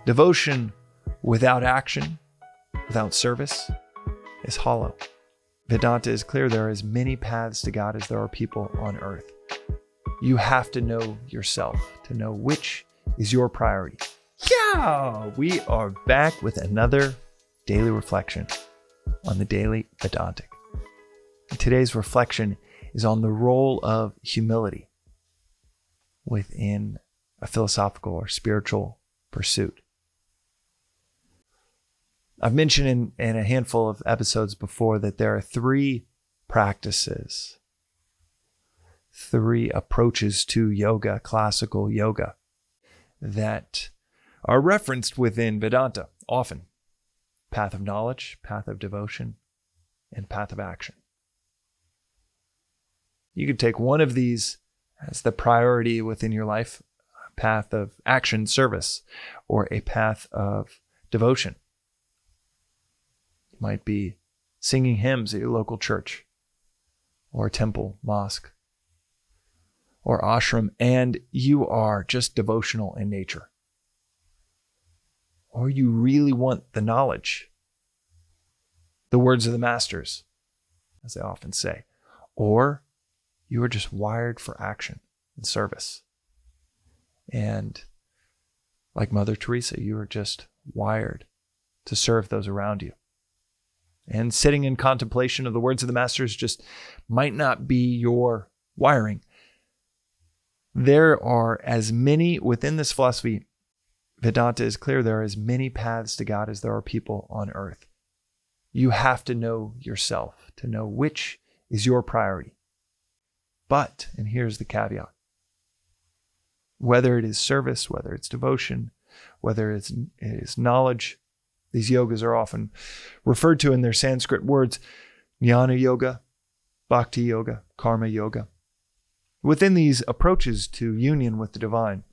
Devotion without action, without service, is hollow. Vedanta is clear. There are as many paths to God as there are people on earth. You have to know yourself to know which is your priority. Yeah, we are back with another daily reflection on the Daily Vedantic. Today's reflection is on the role of humility within a philosophical or spiritual pursuit. I've mentioned in a handful of episodes before that there are three practices, three approaches to yoga, classical yoga, that are referenced within Vedanta often. Path of knowledge, path of devotion, and path of action. You could take one of these as the priority within your life, a path of action, service, or a path of devotion. It might be singing hymns at your local church, or temple, mosque, or ashram, and you are just devotional in nature. Or you really want the knowledge, the words of the masters, as they often say. Or you are just wired for action and service. And like Mother Teresa, you are just wired to serve those around you. And sitting in contemplation of the words of the masters just might not be your wiring. There are as many within this philosophy. Vedanta is clear. There are as many paths to God as there are people on earth. You have to know yourself to know which is your priority. But, and here's the caveat, whether it is service, whether it's devotion, whether it is knowledge, these yogas are often referred to in their Sanskrit words, jnana yoga, bhakti yoga, karma yoga. Within these approaches to union with the divine,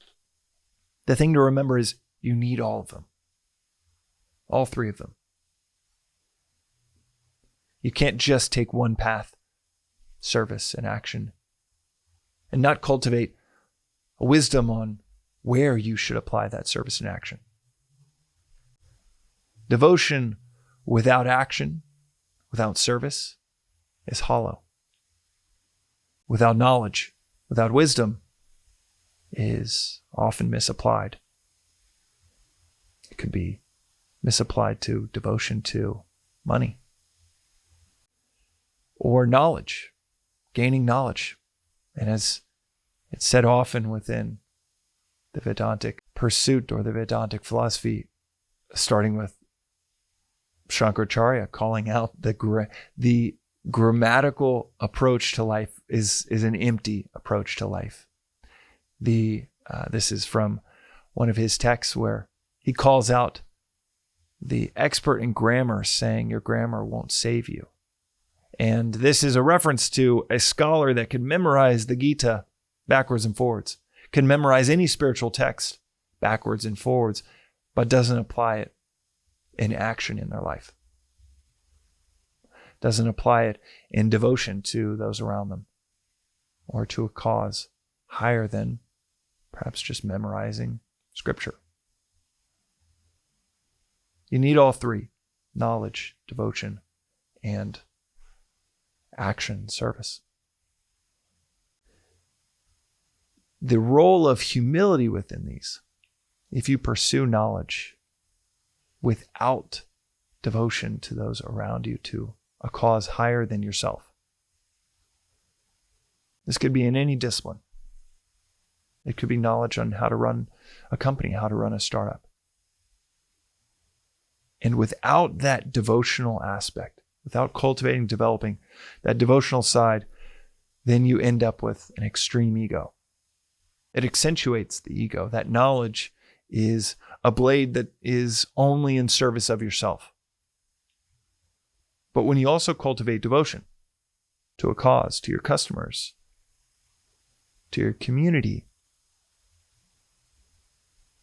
the thing to remember is you need all of them. All three of them. You can't just take one path, service and action, and not cultivate a wisdom on where you should apply that service and action. Devotion without action, without service, is hollow. Without knowledge, without wisdom, is often misapplied. It could be misapplied to devotion to money. Or knowledge, gaining knowledge. And as it's said often within the Vedantic pursuit or the Vedantic philosophy, starting with Shankaracharya calling out the grammatical approach to life is an empty approach to life. This is from one of his texts where he calls out the expert in grammar, saying your grammar won't save you. And this is a reference to a scholar that can memorize the Gita backwards and forwards, can memorize any spiritual text backwards and forwards, but doesn't apply it in action in their life. Doesn't apply it in devotion to those around them or to a cause higher than perhaps just memorizing scripture. You need all three: knowledge, devotion, and action, service. The role of humility within these, if you pursue knowledge without devotion to those around you, to a cause higher than yourself. This could be in any discipline. It could be knowledge on how to run a company, how to run a startup. And without that devotional aspect, without cultivating, developing that devotional side, then you end up with an extreme ego. It accentuates the ego. That knowledge is a blade that is only in service of yourself. But when you also cultivate devotion to a cause, to your customers, to your community,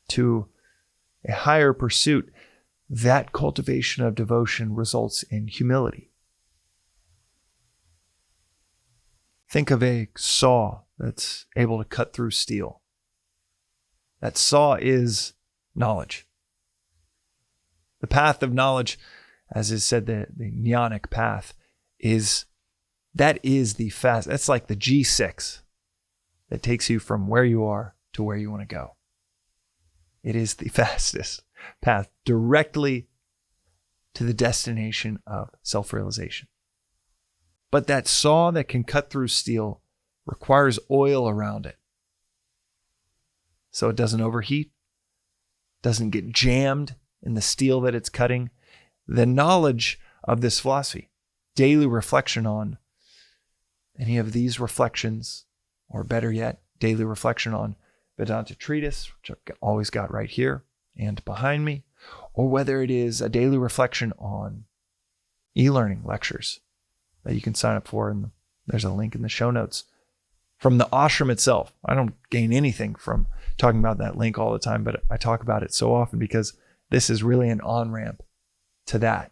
to a higher pursuit, that cultivation of devotion results in humility. Think of a saw that's able to cut through steel. That saw is knowledge. The path of knowledge, as is said, the jnanic path, is the fast. That's like the G6 that takes you from where you are to where you want to go. It is the fastest path directly to the destination of self-realization. But that saw that can cut through steel requires oil around it, so it doesn't overheat, doesn't get jammed in the steel that it's cutting. The knowledge of this philosophy, daily reflection on any of these reflections, or better yet, daily reflection on Vedanta treatise, which I've always got right here and behind me, or whether it is a daily reflection on e-learning lectures that you can sign up for, and there's a link in the show notes, from the ashram itself. I don't gain anything from talking about that link all the time, but I talk about it so often because this is really an on-ramp to that.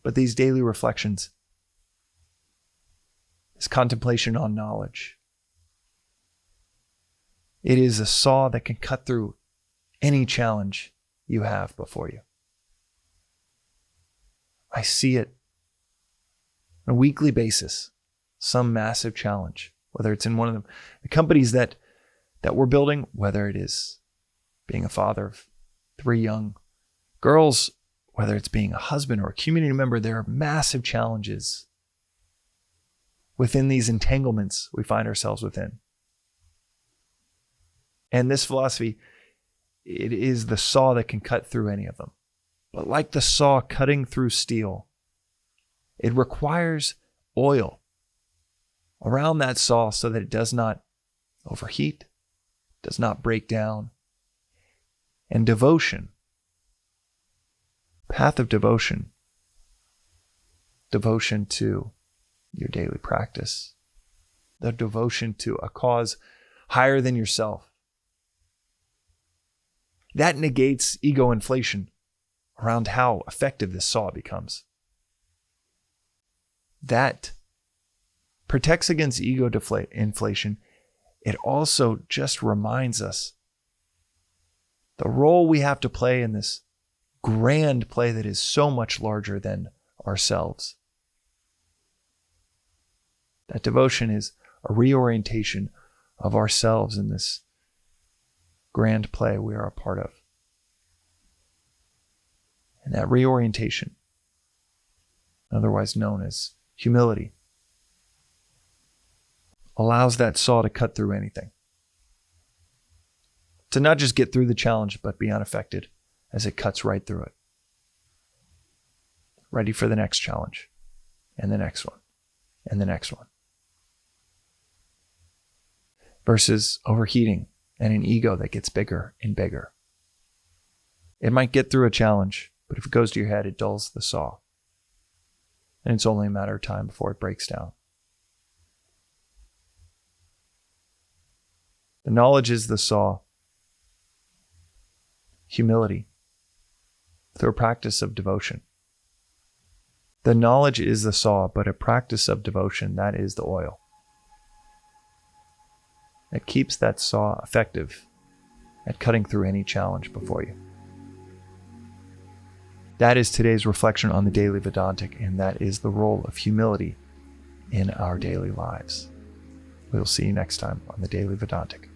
But these daily reflections, this contemplation on knowledge, it is a saw that can cut through any challenge you have before you. I see it on a weekly basis, some massive challenge, whether it's in one of the companies that we're building, whether it is being a father of 3 young girls, whether it's being a husband or a community member. There are massive challenges within these entanglements we find ourselves within. And this philosophy, it is the saw that can cut through any of them. But like the saw cutting through steel, it requires oil around that saw so that it does not overheat, does not break down. And devotion, path of devotion to your daily practice, the devotion to a cause higher than yourself. That negates ego inflation around how effective this saw becomes. That protects against ego inflation. It also just reminds us the role we have to play in this grand play that is so much larger than ourselves. That devotion is a reorientation of ourselves in this grand play we are a part of. And that reorientation, otherwise known as humility, allows that saw to cut through anything. To not just get through the challenge, but be unaffected as it cuts right through it. Ready for the next challenge, and the next one, and the next one. Versus overheating and an ego that gets bigger and bigger. It might get through a challenge, but if it goes to your head, it dulls the saw. And it's only a matter of time before it breaks down. The knowledge is the saw. Humility through a practice of devotion. The knowledge is the saw, but a practice of devotion, that is the oil. It keeps that saw effective at cutting through any challenge before you. That is today's reflection on the Daily Vedantic, and that is the role of humility in our daily lives. We'll see you next time on the Daily Vedantic.